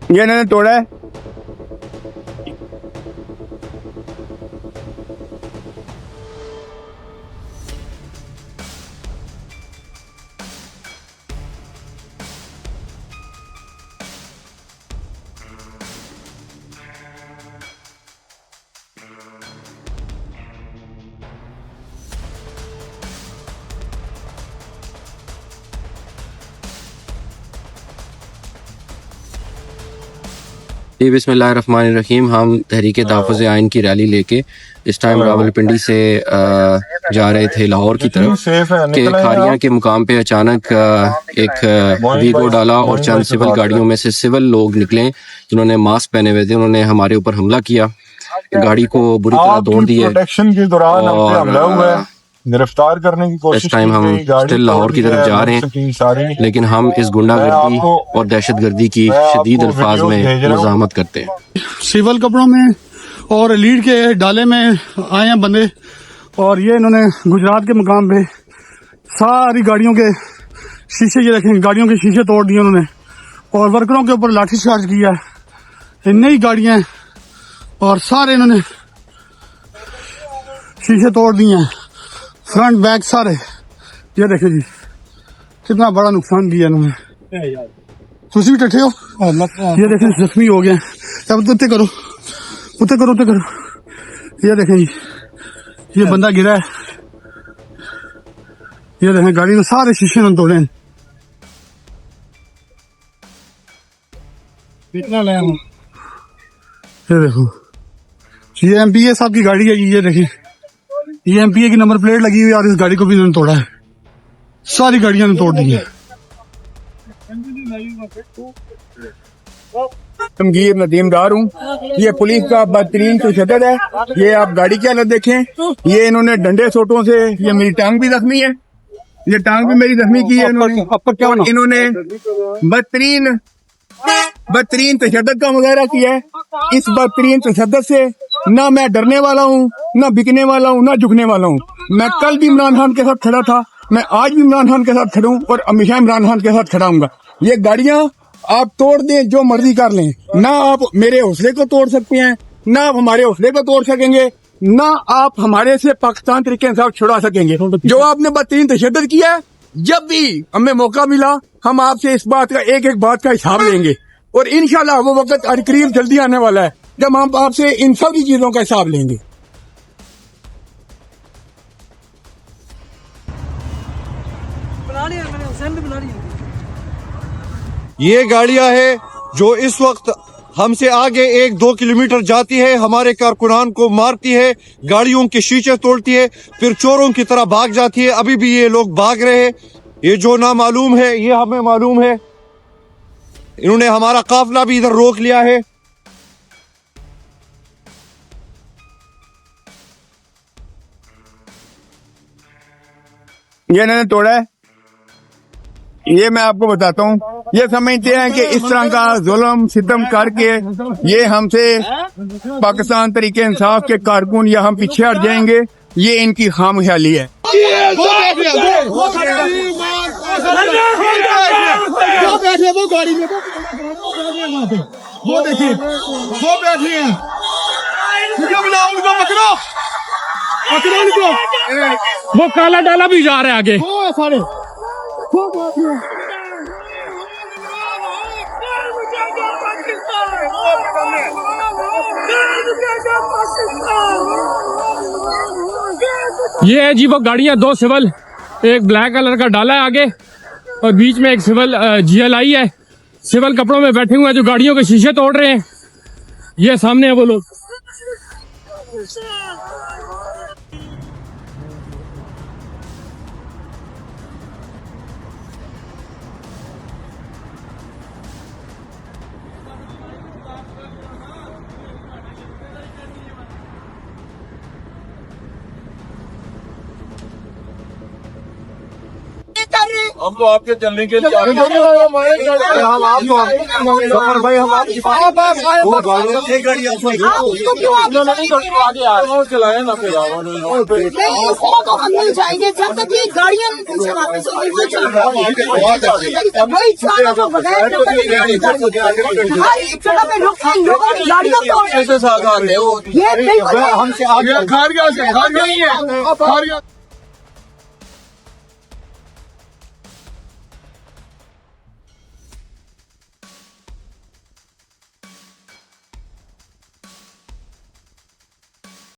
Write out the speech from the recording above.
ये इन्होंने तोड़ा है। जी बिस्मिल्लाहिर्रहमानिर्रहीम। हम तहरीक तहफ़्फ़ुज़ आइन की रैली लेके इस टाइम रावलपिंडी से जा रहे थे लाहौर की तरफ कि खारियाँ के मुकाम पे अचानक एक वीगो डाला और चंद सिविल गाड़ियों में से सिविल लोग निकले जिन्होंने मास्क पहने हुए थे। उन्होंने हमारे ऊपर हमला किया, गाड़ी को बुरी तरह तोड़ दिया प्रोटेक्शन के दौरान हम पे हमला हुआ है, गिरफ्तार करने की कोशिश इस टाइम हम स्टिल लाहौर की तरफ जा रहे हैं, लेकिन हम इस गुंडागर्दी और दहशतगर्दी की शदीद अल्फाज में मज़ाहमत करते हैं। सिविल कपड़ों में और लीड के डाले में आए हैं बंदे, और ये इन्होंने गुजरात के मुकाम पे सारी गाड़ियों के शीशे, ये देखें, गाड़ियों के शीशे तोड़ दिए उन्होंने और वर्करों के ऊपर लाठीचार्ज किया। नई गाड़ियां और सारे इन्होंने शीशे तोड़ दिए हैं, फ्रंट बैक सारे। ये देखें जी कितना बड़ा नुकसान किया इन्होंने। तुम भी टट्ठे हो, ये देखें जख्मी हो गए। अब उत्ते करो, उत्ते करो, उत्ते करो। ये देखें जी, ये बंदा गिरा है। ये देखें गाड़ी में सारे शीशे इन्होंने तोड़े हैं। कितना लाया हूँ, ये देखो, ये एमपीए साहब की गाड़ी है। ये देखें, ये एमपीए की नंबर प्लेट लगी हुई है और इस गाड़ी को भी इन्होंने तोड़ा है। सारी गाड़ियां ने तोड़ दी है। तमगीर नदीमदार हूँ। ये पुलिस का बदतरीन तशद्दुद है। ये आप गाड़ी की हालत देखें, ये इन्होंने डंडे सोटों से, ये मेरी टांग भी जख्मी है, ये टांग भी मेरी जख्मी की है इन्होंने। इन्होंने बदतरीन तशद्दुद का मुजाहरा किया है। इस बदतरीन तशद्दुद से ना मैं डरने वाला हूँ, ना बिकने वाला हूँ, ना झुकने वाला हूँ। मैं कल भी इमरान खान के साथ खड़ा था, मैं आज भी इमरान खान के साथ खड़ा हूँ और हमेशा इमरान खान के साथ खड़ा हूँगा। ये गाड़ियां आप तोड़ दें, जो मर्जी कर लें, ना आप मेरे हौसले को तोड़ सकते हैं, ना आप हमारे हौसले को तोड़ सकेंगे, ना आप हमारे से पाकिस्तान तरीके इंसाफ छुड़ा सकेंगे। जो आपने बदतरीन तशद्दुद किया है, जब भी हमें मौका मिला हम आपसे इस बात का एक एक बात का हिसाब लेंगे और इंशाल्लाह वो वक्त करीब जल्दी आने वाला है जब हम आपसे इन सभी चीजों का हिसाब लेंगे। ये गाड़ियां है जो इस वक्त हमसे आगे 1-2 किलोमीटर जाती है, हमारे कारकुनान को मारती है, गाड़ियों के शीशे तोड़ती है, फिर चोरों की तरह भाग जाती है। अभी भी ये लोग भाग रहे हैं। ये जो ना मालूम है, ये हमें मालूम है। इन्होंने हमारा काफिला भी इधर रोक लिया है। ये इन्होंने तोड़ा है। ये मैं आपको बताता हूँ, ये समझते हैं कि इस तरह का जुल्म सितम करके ये हमसे पाकिस्तान तरीके इंसाफ के कारकुन या हम पीछे हट जाएंगे। ये इनकी खामख्याली है। वो देखिए, वो बैठे हैं, वो काला डाला भी जा रहा है आगे। सारे ये है जी वो गाड़ियां, 2 सिविल, एक ब्लैक कलर का डाला है आगे और बीच में एक सिविल जीएलआई है। सिविल कपड़ों में बैठे हुए हैं जो गाड़ियों के शीशे तोड़ रहे हैं। ये सामने है वो लोग। हम तो आपके चलने के लिए भाई हम चलाए ना फिर तो हम नहीं जाएंगे जब तक ये गाड़ियां पीछे वापस हर एक जगह पे लोगों की गाड़ियों को कैसे साथ आते हो ये बिल्कुल हमसे आगे खारिया से खारिया ही है खारिया